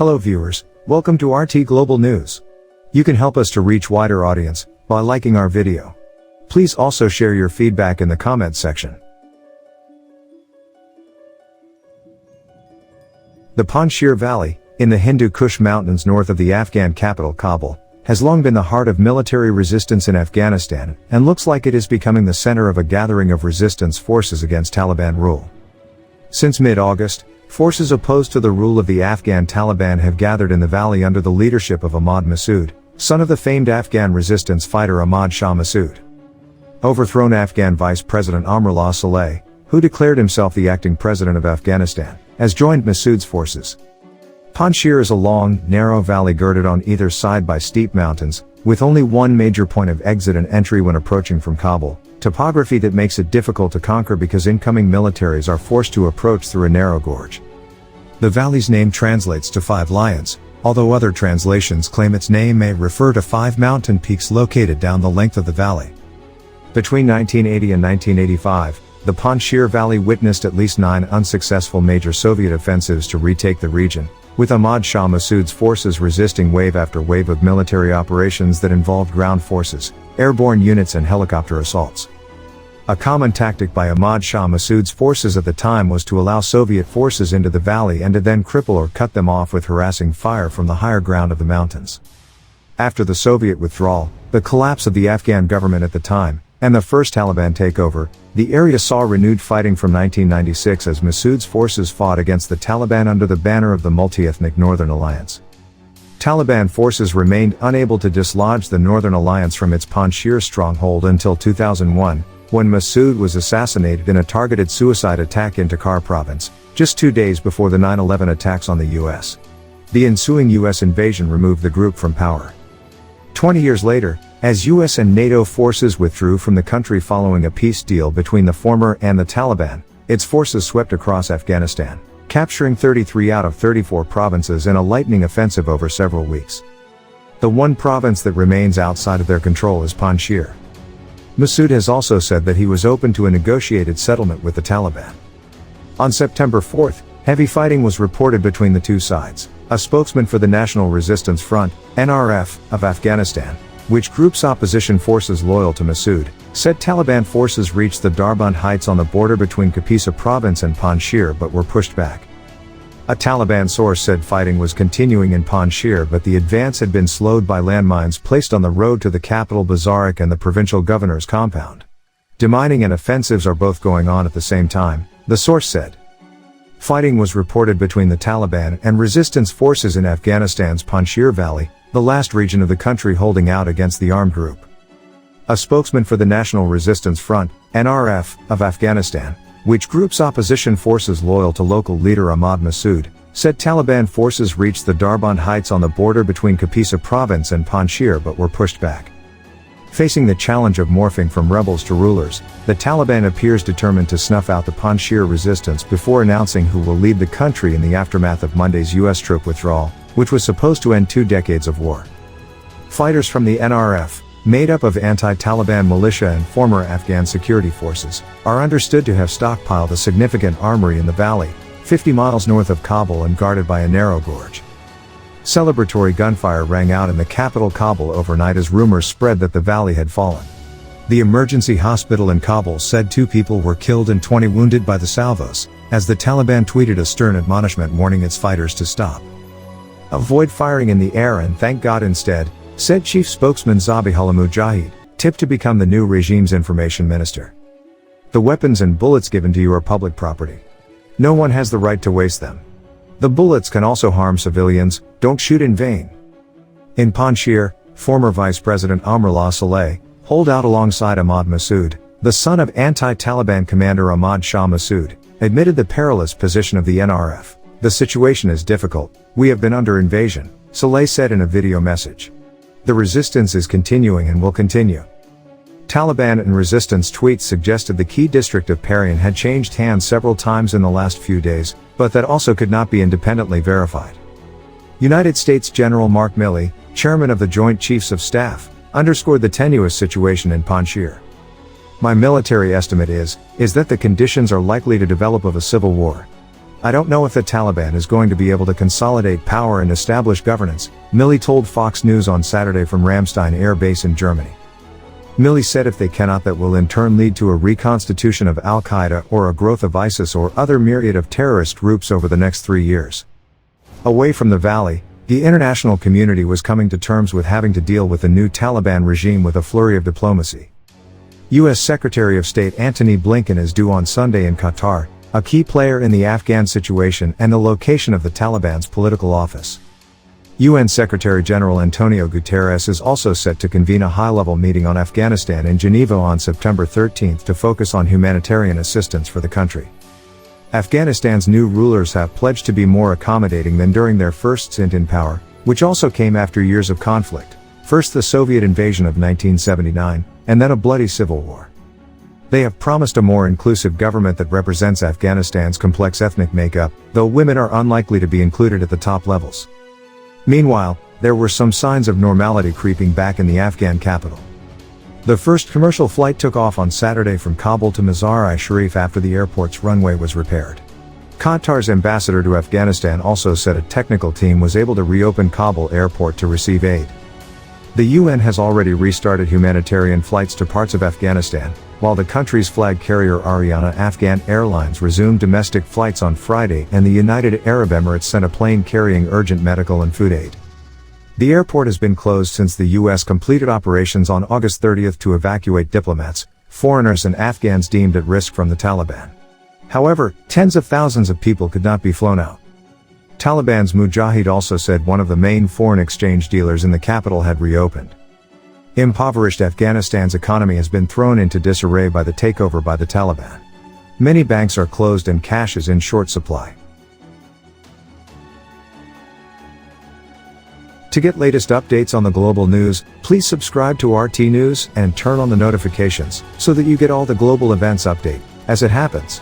Hello viewers, welcome to RT Global News. You can help us to reach wider audience by liking our video. Please also share your feedback in the comments section. The Panjshir Valley, in the Hindu Kush mountains north of the Afghan capital Kabul, has long been the heart of military resistance in Afghanistan and looks like it is becoming the center of a gathering of resistance forces against Taliban rule. Since mid-August, forces opposed to the rule of the Afghan Taliban have gathered in the valley under the leadership of Ahmad Massoud, son of the famed Afghan resistance fighter Ahmad Shah Massoud. Overthrown Afghan Vice President Ahmad Saleh, who declared himself the acting president of Afghanistan, has joined Massoud's forces. Panjshir is a long, narrow valley girded on either side by steep mountains, with only one major point of exit and entry when approaching from Kabul, topography that makes it difficult to conquer because incoming militaries are forced to approach through a narrow gorge. The valley's name translates to 5 lions, although other translations claim its name may refer to 5 mountain peaks located down the length of the valley. Between 1980 and 1985, the Panjshir Valley witnessed at least 9 unsuccessful major Soviet offensives to retake the region, with Ahmad Shah Massoud's forces resisting wave after wave of military operations that involved ground forces, airborne units and helicopter assaults. A common tactic by Ahmad Shah Massoud's forces at the time was to allow Soviet forces into the valley and to then cripple or cut them off with harassing fire from the higher ground of the mountains. After the Soviet withdrawal, the collapse of the Afghan government at the time, and the first Taliban takeover, the area saw renewed fighting from 1996 as Massoud's forces fought against the Taliban under the banner of the multi-ethnic Northern Alliance. Taliban forces remained unable to dislodge the Northern Alliance from its Panjshir stronghold until 2001, when Massoud was assassinated in a targeted suicide attack in Takhar province, just 2 days before the 9/11 attacks on the U.S. The ensuing U.S. invasion removed the group from power. 20 years later, as U.S. and NATO forces withdrew from the country following a peace deal between the former and the Taliban, its forces swept across Afghanistan, capturing 33 out of 34 provinces in a lightning offensive over several weeks. The one province that remains outside of their control is Panjshir. Massoud has also said that he was open to a negotiated settlement with the Taliban. On September 4, heavy fighting was reported between the two sides. A spokesman for the National Resistance Front, NRF, of Afghanistan, which groups opposition forces loyal to Massoud, said Taliban forces reached the Darband Heights on the border between Kapisa province and Panjshir but were pushed back. A Taliban source said fighting was continuing in Panjshir but the advance had been slowed by landmines placed on the road to the capital Bazarak and the provincial governor's compound. Demining and offensives are both going on at the same time, the source said. Fighting was reported between the Taliban and resistance forces in Afghanistan's Panjshir Valley, the last region of the country holding out against the armed group. A spokesman for the National Resistance Front, NRF, of Afghanistan, which groups opposition forces loyal to local leader Ahmad Massoud, said Taliban forces reached the Darband Heights on the border between Kapisa province and Panjshir but were pushed back. Facing the challenge of morphing from rebels to rulers, the Taliban appears determined to snuff out the Panjshir resistance before announcing who will lead the country in the aftermath of Monday's U.S. troop withdrawal, which was supposed to end 2 decades of war. Fighters from the NRF, made up of anti-Taliban militia and former Afghan security forces, are understood to have stockpiled a significant armory in the valley, 50 miles north of Kabul and guarded by a narrow gorge. Celebratory gunfire rang out in the capital Kabul overnight as rumors spread that the valley had fallen. The emergency hospital in Kabul said 2 people were killed and 20 wounded by the salvos, as the Taliban tweeted a stern admonishment warning its fighters to stop. Avoid firing in the air and thank God instead, said chief spokesman Zabihullah Mujahid, tipped to become the new regime's information minister. The weapons and bullets given to you are public property. No one has the right to waste them. The bullets can also harm civilians, don't shoot in vain. In Panjshir, former Vice President Ahmad Saleh, holed out alongside Ahmad Massoud, the son of anti-Taliban commander Ahmad Shah Massoud, admitted the perilous position of the NRF. The situation is difficult, we have been under invasion, Saleh said in a video message. The resistance is continuing and will continue. Taliban and resistance tweets suggested the key district of Parian had changed hands several times in the last few days, but that also could not be independently verified. United States General Mark Milley, chairman of the Joint Chiefs of Staff, underscored the tenuous situation in Panjshir. My military estimate is that the conditions are likely to develop of a civil war. "I don't know if the Taliban is going to be able to consolidate power and establish governance," Milley told Fox News on Saturday from Ramstein Air Base in Germany. Milley said if they cannot, that will in turn lead to a reconstitution of Al-Qaeda or a growth of ISIS or other myriad of terrorist groups over the next 3 years. Away from the valley, the international community was coming to terms with having to deal with the new Taliban regime with a flurry of diplomacy. U.S. Secretary of State Antony Blinken is due on Sunday in Qatar, a key player in the Afghan situation and the location of the Taliban's political office. UN Secretary General Antonio Guterres is also set to convene a high-level meeting on Afghanistan in Geneva on September 13 to focus on humanitarian assistance for the country. Afghanistan's new rulers have pledged to be more accommodating than during their first stint in power, which also came after years of conflict, first the Soviet invasion of 1979, and then a bloody civil war. They have promised a more inclusive government that represents Afghanistan's complex ethnic makeup, though women are unlikely to be included at the top levels. Meanwhile, there were some signs of normality creeping back in the Afghan capital. The first commercial flight took off on Saturday from Kabul to Mazar-i-Sharif after the airport's runway was repaired. Qatar's ambassador to Afghanistan also said a technical team was able to reopen Kabul airport to receive aid. The UN has already restarted humanitarian flights to parts of Afghanistan, while the country's flag carrier Ariana Afghan Airlines resumed domestic flights on Friday and the United Arab Emirates sent a plane carrying urgent medical and food aid. The airport has been closed since the U.S. completed operations on August 30 to evacuate diplomats, foreigners and Afghans deemed at risk from the Taliban. However, tens of thousands of people could not be flown out. Taliban's Mujahid also said one of the main foreign exchange dealers in the capital had reopened. Impoverished Afghanistan's economy has been thrown into disarray by the takeover by the Taliban. Many banks are closed and cash is in short supply. To get latest updates on the global news, please subscribe to RT News and turn on the notifications so that you get all the global events update as it happens.